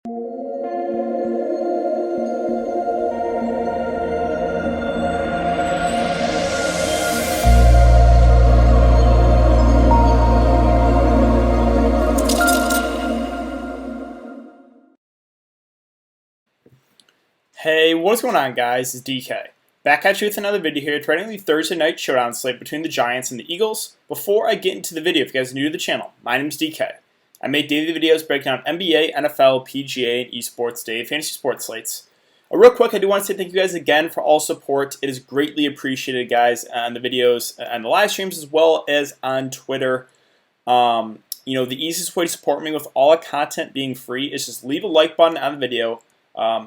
Hey, what's going on, guys? It's DK. Back at you with another video here, trading the Thursday Night Showdown slate between the Giants and the Eagles. Before I get into the video, if you guys are new to the channel, my name is DK. I make daily videos breaking down NBA, NFL, PGA, and esports daily fantasy sports slates. Real quick, I do want to say thank you guys again for all support. It is greatly appreciated, guys, on the videos and the live streams as well as on Twitter. The easiest way to support me with all the content being free is just leave a like button on the video.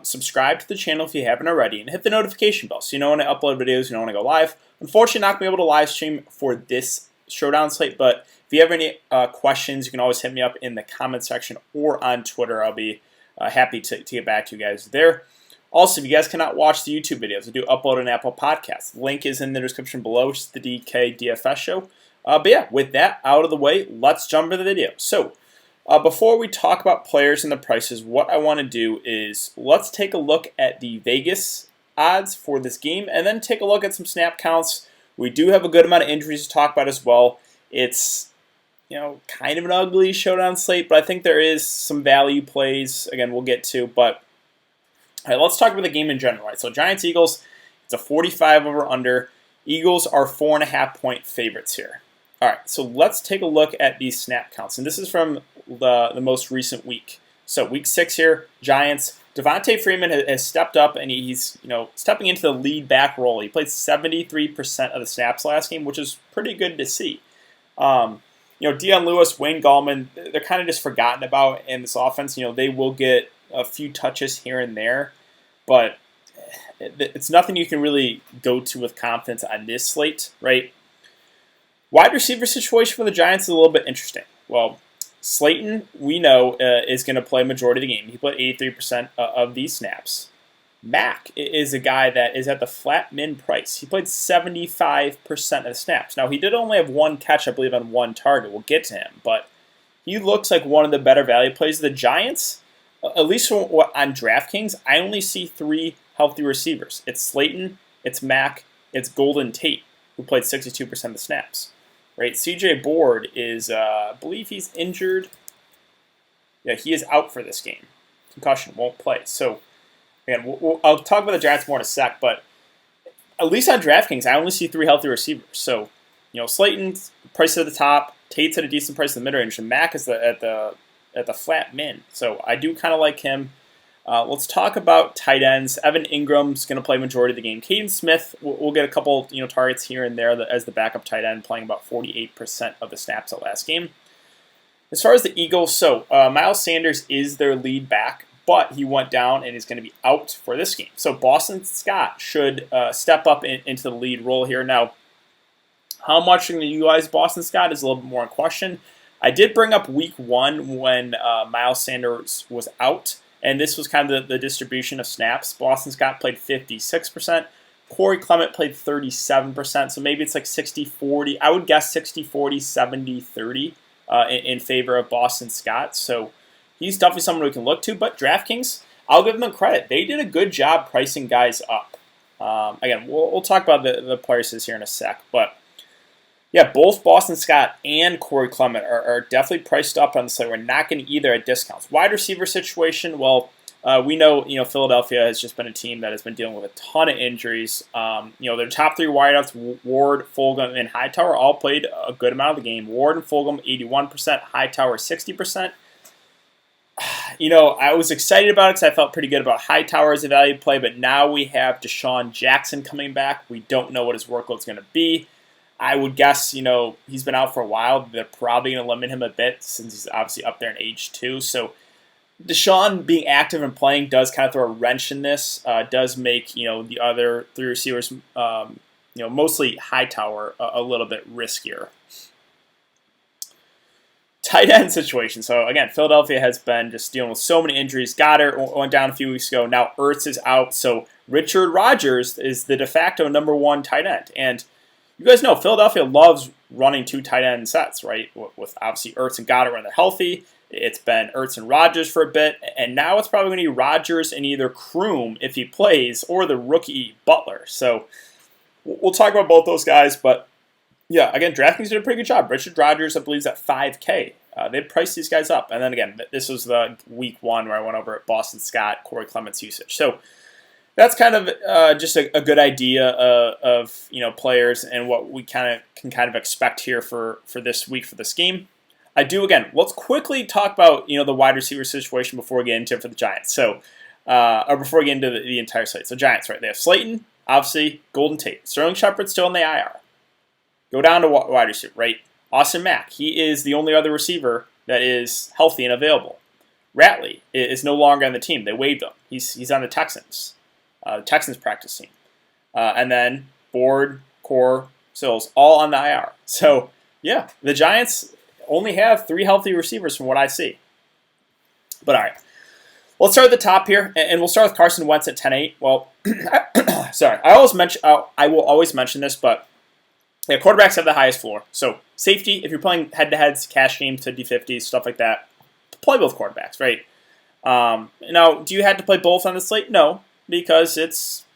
Subscribe to the channel if you haven't already, and hit the notification bell so you know when I upload videos, you know when I go live. Unfortunately, not going to be able to live stream for this showdown slate, but if you have any questions, you can always hit me up in the comment section or on Twitter. I'll be happy to get back to you guys there. Also, if you guys cannot watch the YouTube videos, I do upload an Apple Podcast. Link is in the description below, which is the DK DFS show. But yeah, with that out of the way, let's jump into the video. So, before we talk about players and the prices, what I want to do is let's take a look at the Vegas odds for this game and then take a look at some snap counts. We do have a good amount of injuries to talk about as well. It's, kind of an ugly showdown slate, but I think there is some value plays, again, we'll get to. But all right, let's talk about the game in general. Right? So Giants-Eagles, it's a 45 over under. Eagles are 4.5-point favorites here. All right, so let's take a look at these snap counts. And this is from the most recent week. So week 6 here, Giants. Devontae Freeman has stepped up, and he's stepping into the lead back role. He played 73% of the snaps last game, which is pretty good to see. Dion Lewis, Wayne Gallman, they're kind of just forgotten about in this offense. They will get a few touches here and there, but it's nothing you can really go to with confidence on this slate, right? Wide receiver situation for the Giants is a little bit interesting. Well, SLAYTON, we know, is going to play majority of the game. He played 83% of these snaps. Mack is a guy that is at the flat min price. He played 75% of the snaps. Now, he did only have one catch, I believe, on one target. We'll get to him. But he looks like one of the better value plays. The Giants, at least on Draftkings, I only see 3 healthy receivers. It's SLAYTON, it's Mack, it's Golden Tate, who played 62% of the snaps. Right, CJ Board is, I believe he's injured. Yeah, he is out for this game. Concussion, won't play. So, again, I'll talk about the Giants more in a sec, but at least on DraftKings, I only see 3 healthy receivers. So, SLAYTON's price at the top, Tate's at a decent price in the mid-range, and Mack is at the flat min. So, I do kind of like him. Let's talk about tight ends. Evan Ingram's going to play majority of the game. Caden Smith will get a couple targets here and there as the backup tight end, playing about 48% of the snaps at last game. As far as the Eagles, Miles Sanders is their lead back, but he went down and is going to be out for this game. So Boston Scott should step up into the lead role here. Now, how much are going to utilize Boston Scott is a little bit more in question. I did bring up week 1 when Miles Sanders was out. And this was kind of the distribution of snaps. Boston Scott played 56%. Corey Clement played 37%. So maybe it's like 60-40. I would guess 60-40, 70-30 in favor of Boston Scott. So he's definitely someone we can look to. But DraftKings, I'll give them credit. They did a good job pricing guys up. Again, we'll talk about the prices here in a sec. But yeah, both Boston Scott and Corey Clement are definitely priced up on the slate. We're not getting either at discounts. Wide receiver situation, well, we know Philadelphia has just been a team that has been dealing with a ton of injuries. Their top 3 wideouts, Ward, Fulgham, and Hightower, all played a good amount of the game. Ward and Fulgham, 81%, Hightower, 60%. I was excited about it because I felt pretty good about Hightower as a value play, but now we have Deshaun Jackson coming back. We don't know what his workload's going to be. I would guess, he's been out for a while. They're probably going to limit him a bit since he's obviously up there in age 2. So Deshaun being active and playing does kind of throw a wrench in this. Does make, the other 3 receivers, mostly Hightower, a little bit riskier. Tight end situation. So, again, Philadelphia has been just dealing with so many injuries. Goddard went down a few weeks ago. Now Ertz is out. So Richard Rodgers is the de facto number 1 tight end. And you guys know Philadelphia loves running 2 tight end sets, right? With obviously Ertz and Goddard when they're healthy. It's been Ertz and Rodgers for a bit, and now it's probably going to be Rodgers and either Kroom if he plays, or the rookie Butler. So we'll talk about both those guys, but yeah, again, DraftKings did a pretty good job. Richard Rodgers, I believe, is at $5K. They priced these guys up. And then again, this was the week 1 where I went over at Boston Scott, Corey Clement's usage. So that's kind of just a good idea of players and what we can expect here for this week for this game. Let's quickly talk about the wide receiver situation before we get into it for the Giants. So or before we get into the entire slate. So Giants, right? They have Slayton, obviously, Golden Tate. Sterling Shepard's still in the IR. Go down to wide receiver, right? Austin Mack, he is the only other receiver that is healthy and available. Ratley is no longer on the team. They waived him. He's on the Texans practice team. And then Board, Core, Sills, all on the IR. So, yeah, the Giants only have 3 healthy receivers from what I see. But all right, let's start at the top here, and we'll start with Carson Wentz at 10-8. Well, sorry, I will always mention this, but yeah, quarterbacks have the highest floor. So safety, if you're playing head-to-heads, cash games, 50-50s, stuff like that, play both quarterbacks, right? Now, do you have to play both on the slate? No, because it's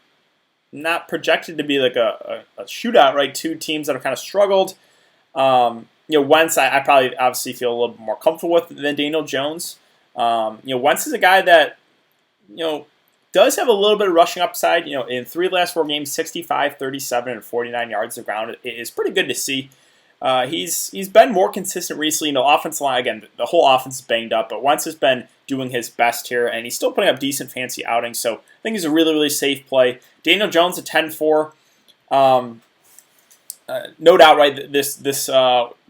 not projected to be like a shootout, right? 2 teams that have kind of struggled. Wentz, I probably obviously feel a little bit more comfortable with than Daniel Jones. Wentz is a guy that, does have a little bit of rushing upside. In 3 last 4 games, 65, 37, and 49 yards of ground is pretty good to see. He's been more consistent recently. Offensive line, again, the whole offense is banged up, but Wentz has been doing his best here, and he's still putting up decent fancy outings, so I think he's a really, really safe play. Daniel Jones at 10-4. No doubt, right, this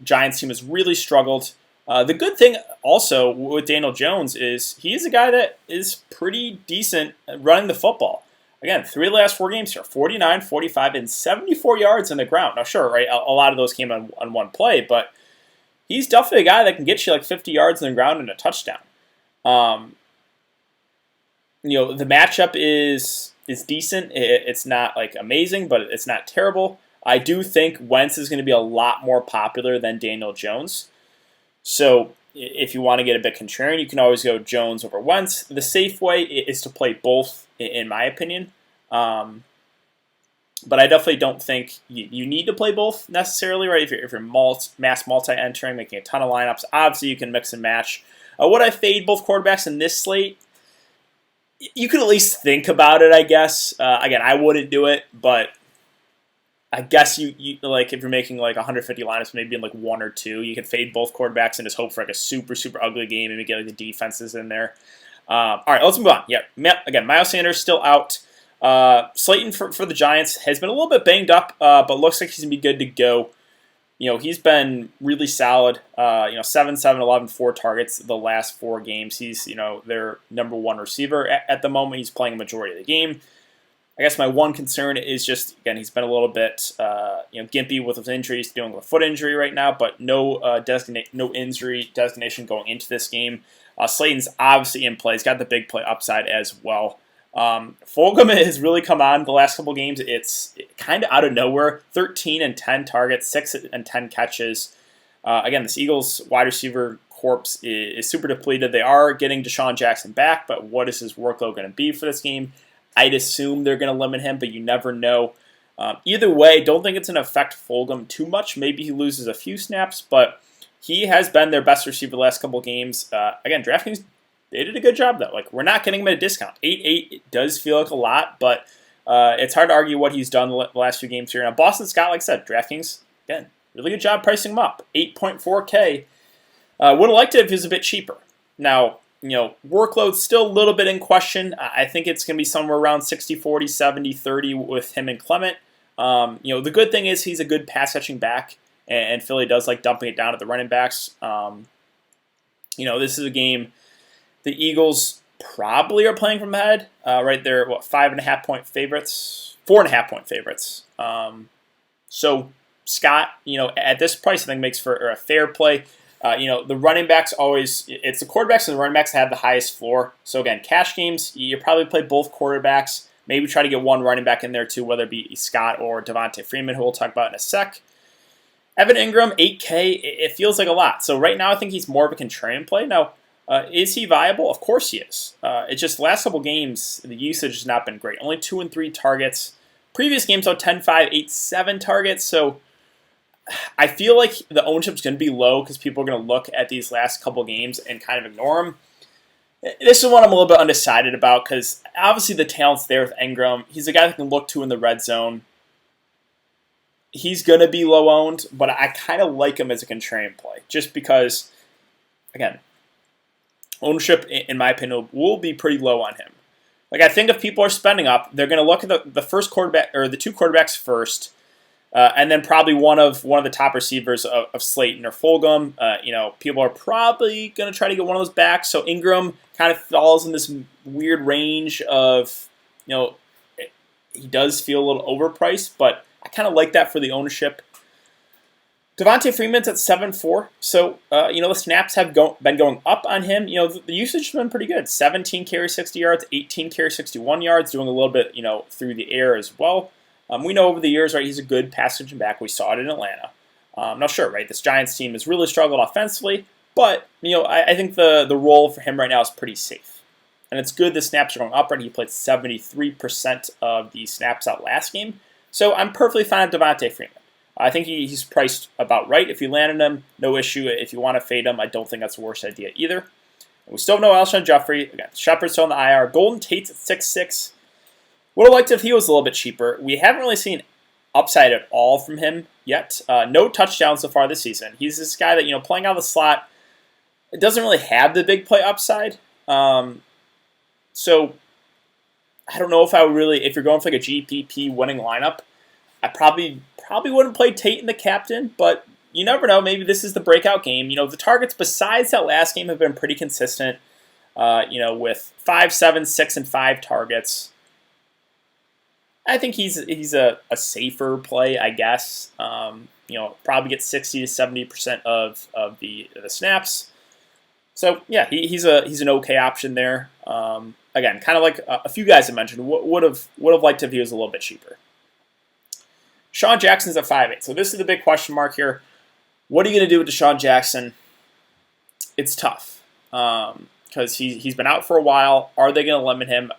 Giants team has really struggled. The good thing also with Daniel Jones is he's a guy that is pretty decent at running the football. Again, 3 last 4 games here, 49, 45, and 74 yards on the ground. Now, sure, right, a lot of those came on one play, but he's definitely a guy that can get you like 50 yards on the ground and a touchdown. The matchup is decent. It's not like amazing, but it's not terrible. I do think Wentz is going to be a lot more popular than Daniel Jones. So if you want to get a bit contrarian, you can always go Jones over Wentz. The safe way is to play both, in my opinion. But I definitely don't think you need to play both necessarily, right? If you're mass multi-entering, making a ton of lineups, obviously you can mix and match. Would I fade both quarterbacks in this slate? You could at least think about it, I guess. Again, I wouldn't do it, but I guess you like if you're making like 150 lineups, maybe in like 1 or 2, you can fade both quarterbacks and just hope for like a super, super ugly game and get like the defenses in there. All right, let's move on. Yeah, again, Miles Sanders still out. Slayton for the Giants has been a little bit banged up, but looks like he's gonna be good to go. He's been really solid. 7, 11, 4 targets the last 4 games. He's their number 1 receiver at the moment. He's playing a majority of the game. I guess my one concern is just, again, he's been a little bit gimpy with his injuries, dealing with a foot injury right now, but no injury designation going into this game. Slayton's obviously in play. He's got the big play upside as well. Fulgham has really come on the last couple games. It's kind of out of nowhere. 13 and 10 targets, 6 and 10 catches. Again, this Eagles wide receiver corpse is super depleted. They are getting Deshaun Jackson back, but what is his workload going to be for this game? I'd assume they're going to limit him, but you never know. Either way, don't think it's going to affect Fulgham too much. Maybe he loses a few snaps, but he has been their best receiver the last couple games. Again, DraftKings, they did a good job, though. Like, we're not getting him at a discount. 8-8 it does feel like a lot, but it's hard to argue what he's done the last few games here. Now, Boston Scott, like I said, DraftKings, again, really good job pricing him up. 8.4K. Would have liked it if he was a bit cheaper. Now, workload's still a little bit in question. I think it's going to be somewhere around 60-40, 70-30 with him and Clement. The good thing is he's a good pass-catching back, and Philly does like dumping it down at the running backs. This is a game the Eagles probably are playing from ahead. Right there, 5.5-point favorites, 4.5-point favorites. So Scott, at this price, I think makes for a fair play. The running backs always, it's the quarterbacks and the running backs that have the highest floor. So again, cash games, you probably play both quarterbacks. Maybe try to get one running back in there too, whether it be Scott or Devontae Freeman, who we'll talk about in a sec. Evan Engram, 8K, it feels like a lot. So right now I think he's more of a contrarian play. Now, Is he viable? Of course he is. It's just last couple games, the usage has not been great. Only 2 and 3 targets. Previous games, though, 10, 5, 8, 7 targets. So I feel like the ownership is going to be low because people are going to look at these last couple games and kind of ignore them. This is one I'm a little bit undecided about because obviously the talent's there with ENGRAM. He's a guy that can look to in the red zone. He's going to be low owned, but I kind of like him as a contrarian play just because, again, ownership, in my opinion, will be pretty low on him. Like, I think if people are spending up, they're going to look at the first quarterback or the 2 quarterbacks first, and then probably one of the top receivers of SLAYTON or Fulgham. People are probably going to try to get one of those back. So ENGRAM kind of falls in this weird range of, he does feel a little overpriced, but I kind of like that for the ownership. Devontae Freeman's at 7.4, so the snaps have been going up on him. The usage has been pretty good. 17 carries, 60 yards, 18 carries, 61 yards, doing a little bit, through the air as well. We know over the years, right, he's a good pass-catching back. We saw it in Atlanta. I'm not sure, right? This Giants team has really struggled offensively, but I think the role for him right now is pretty safe, and it's good. The snaps are going up, right? He played 73% of the snaps out last game, so I'm perfectly fine with Devontae Freeman. I think he's priced about right. If you landed him, no issue. If you want to fade him, I don't think that's the worst idea either. And we still have no Alshon Jeffrey. Again, Shepard's still on the IR. Golden Tate's at 6.6. Would have liked if he was a little bit cheaper. We haven't really seen upside at all from him yet. No touchdowns so far this season. He's this guy that, playing out of the slot, it doesn't really have the big play upside. So I don't know if I would really, if you're going for like a GPP winning lineup, I probably wouldn't play Tate in the captain, but you never know. Maybe this is the breakout game. The targets besides that last game have been pretty consistent, with 5, 7, 6, and 5 targets. I think he's a safer play, I guess. Probably get 60 to 70% of the snaps. So yeah, he's an okay option there. Again, kind of like a few guys I mentioned, would have liked if he was a little bit cheaper. Deshaun Jackson's at 5.8. So this is the big question mark here. What are you going to do with Deshaun Jackson? It's tough because he's been out for a while. Are they going to limit him?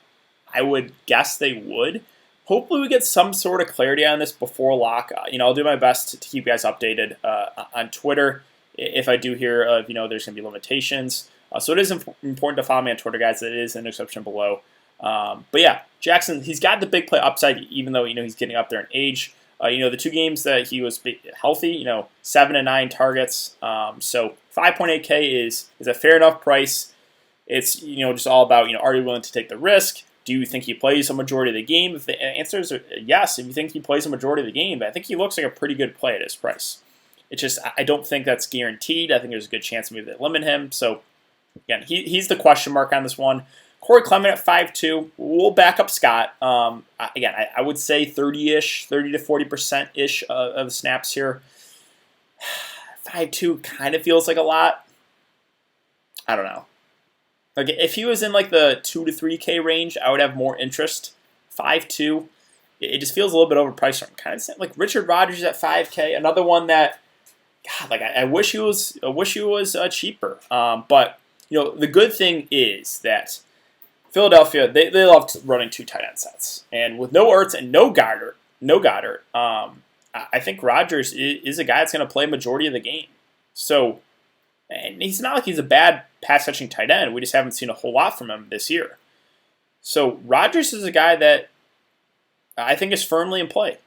I would guess they would. Hopefully we get some sort of clarity on this before lock. I'll do my best to keep you guys updated on Twitter if I do hear of, there's going to be limitations. So it is important to follow me on Twitter, guys. It is in the description below. But yeah, Jackson, he's got the big play upside, even though, he's getting up there in age. The 2 games that he was healthy, 7 and 9 targets. So 5.8K is a fair enough price. It's, just all about, are you willing to take the risk? Do you think he plays a majority of the game? If the answer is yes, if you think he plays a majority of the game, I think he looks like a pretty good play at his price. It's just, I don't think that's guaranteed. I think there's a good chance maybe they limit him. So again, he's the question mark on this one. Corey Clement at 5.2. We'll back up Scott. Again, I would say 30-ish, 30 to 40%-ish of the snaps here. 5.2 kind of feels like a lot. I don't know. Like if he was in like the 2 to 3K range, I would have more interest. 5.2, it just feels a little bit overpriced. I'm kind of saying like Richard Rodgers at 5K, another one that, God, like I wish he was cheaper. But the good thing is that Philadelphia, they love running 2 tight end sets, and with no Ertz and no Goddard, I think Rodgers is a guy that's going to play majority of the game. So, and he's not like he's a bad pass catching tight end. We just haven't seen a whole lot from him this year. So Rodgers is a guy that I think is firmly in play.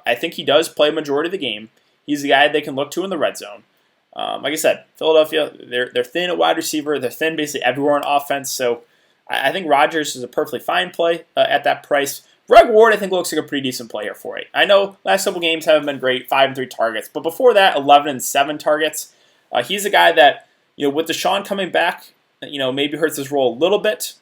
I think he does play a majority of the game. He's the guy they can look to in the red zone. Like I said, Philadelphia, they're thin at wide receiver. They're thin basically everywhere on offense. So I think Rodgers is a perfectly fine play at that price. Greg Ward, I think, looks like a pretty decent play here for it. I know last couple games haven't been great, 5 and 3 targets, but before that, 11 and 7 targets. He's a guy that, with Deshaun coming back, maybe hurts his role a little bit,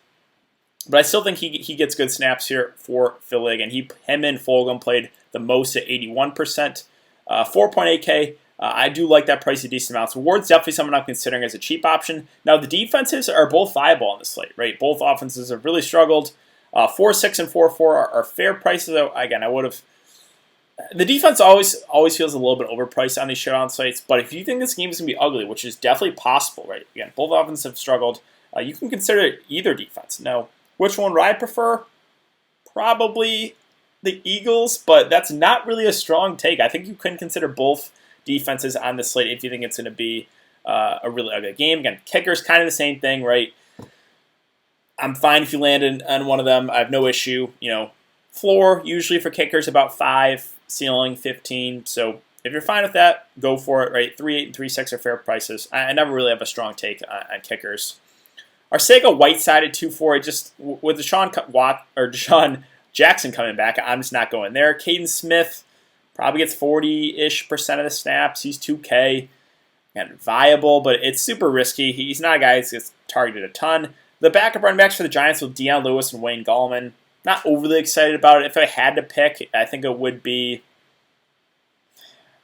but I still think he gets good snaps here for Philly. And him and Fulgham played the most at 81%. 4.8K. I do like that price a decent amount. So Ward's definitely someone I'm considering as a cheap option. Now, the defenses are both viable on the slate, right? Both offenses have really struggled. 4.6 and 4.4 are fair prices, though. Again, I would have... The defense always feels a little bit overpriced on these showdown slates, but if you think this game is going to be ugly, which is definitely possible, right? Again, both offenses have struggled. You can consider either defense. Now, which one would I prefer? Probably the Eagles, but that's not really a strong take. I think you can consider both defenses on the slate if you think it's going to be a really ugly game. Again, kicker's kind of the same thing, right? I'm fine if you land on one of them. I have no issue. Floor usually for kickers about 5, ceiling 15. So if you're fine with that, go for it, right? 3.8 and 3.6 are fair prices. I never really have a strong take on kickers. Arcega Whiteside at 2.4. Just with Deshaun Jackson coming back, I'm just not going there. Caden Smith probably gets 40-ish% of the snaps. He's 2K. Again, viable, but it's super risky. He's not a guy that gets targeted a ton. The backup running backs for the Giants with Deion Lewis and Wayne Gallman. Not overly excited about it. If I had to pick, I think it would be,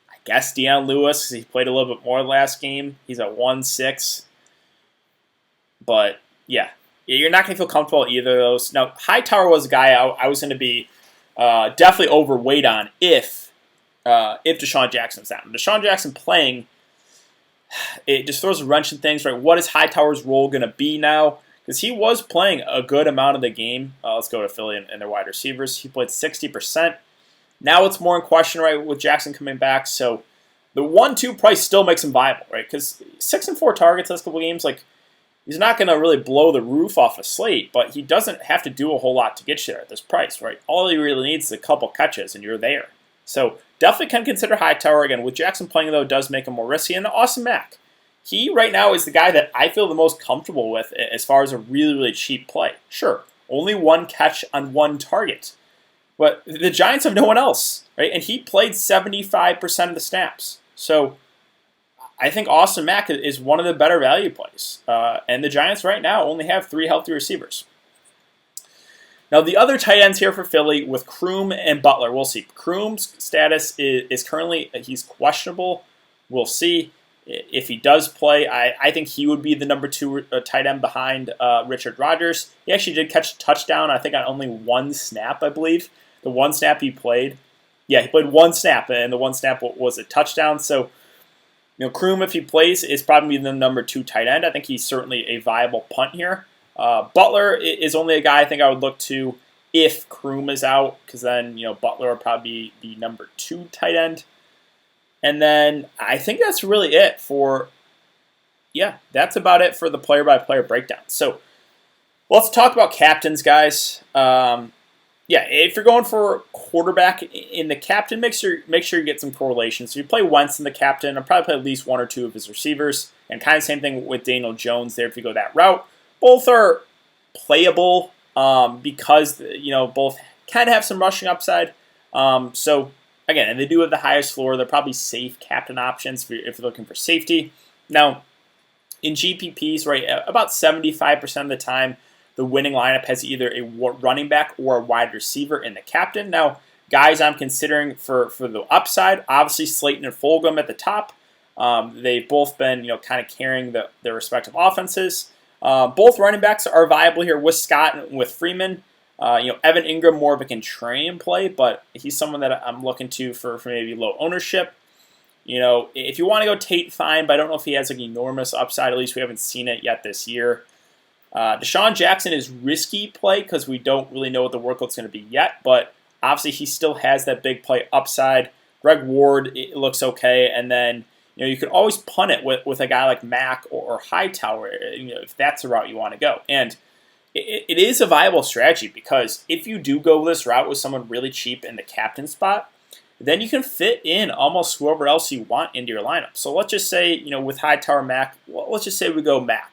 I guess, Deion Lewis, because he played a little bit more last game. He's at 1.6. But, yeah, you're not going to feel comfortable with either of those. Now, Hightower was a guy I was going to be definitely overweight on if Deshaun Jackson's down. Deshaun Jackson playing, it just throws a wrench in things, right? What is Hightower's role going to be now? Because he was playing a good amount of the game. Let's go to Philly and their wide receivers. He played 60%. Now it's more in question, right, with Jackson coming back. So the 1-2 price still makes him viable, right? Because 6 and 4 targets last couple games, like, he's not going to really blow the roof off a slate, but he doesn't have to do a whole lot to get you there at this price, right? All he really needs is a couple catches, and you're there. So definitely can consider Hightower. Again, with Jackson playing, though, does make him more risky. And Austin Mack. He, right now, is the guy that I feel the most comfortable with as far as a really, really cheap play. Sure, only 1 catch on 1 target. But the Giants have no one else, right? And he played 75% of the snaps. So I think Austin Mack is one of the better value plays. And the Giants right now only have 3 healthy receivers. Now, the other tight ends here for Philly with Kroom and Butler, we'll see. Kroom's status is currently, he's questionable. We'll see. If he does play, I think he would be the number 2 tight end behind Richard Rodgers. He actually did catch a touchdown, I think, on only 1 snap, I believe. The 1 snap he played. Yeah, he played 1 snap, and the 1 snap was a touchdown. So, Kroom, if he plays, is probably the number 2 tight end. I think he's certainly a viable punt here. Butler is only a guy I think I would look to if Kroom is out, because then, Butler would probably be the number 2 tight end. And then I think that's really it for, that's about it for the player-by-player breakdown. So let's talk about captains, guys. If you're going for quarterback in the captain, make sure you get some correlations. So you play Wentz in the captain, I'll probably play at least 1 or 2 of his receivers. And kind of same thing with Daniel Jones there if you go that route. Both are playable because, both kind of have some rushing upside. Again, and they do have the highest floor. They're probably safe captain options if you're looking for safety. Now, in GPPs, right, about 75% of the time, the winning lineup has either a running back or a wide receiver in the captain. Now, guys I'm considering for the upside, obviously Slayton and Fulgham at the top. They've both been, kind of carrying their respective offenses. Both running backs are viable here with Scott and with Freeman. Evan Engram, more of a contrarian play, but he's someone that I'm looking to for maybe low ownership. If you want to go Tate, fine, but I don't know if he has enormous upside. At least we haven't seen it yet this year. Deshaun Jackson is risky play because we don't really know what the workload's going to be yet, but obviously he still has that big play upside. Greg Ward, it looks okay, and then you could always punt it with a guy like Mack or Hightower, if that's the route you want to go. And it is a viable strategy because if you do go this route with someone really cheap in the captain spot, then you can fit in almost whoever else you want into your lineup. So let's just say, with Hightower Mack, let's just say we go Mack.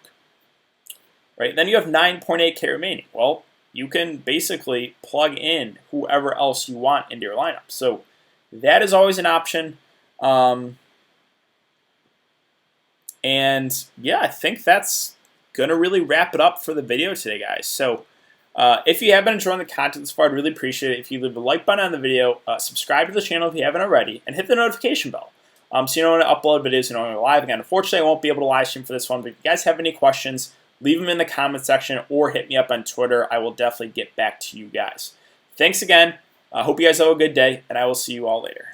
Right? Then you have 9.8K remaining. Well, you can basically plug in whoever else you want into your lineup. So that is always an option. I think that's going to really wrap it up for the video today, guys. So if you have been enjoying the content so far, I'd really appreciate it if you leave a like button on the video, subscribe to the channel if you haven't already, and hit the notification bell so you know when I upload videos and when I'm live. Again, unfortunately, I won't be able to live stream for this one, but if you guys have any questions, leave them in the comment section or hit me up on Twitter. I will definitely get back to you guys. Thanks again. I hope you guys have a good day, and I will see you all later.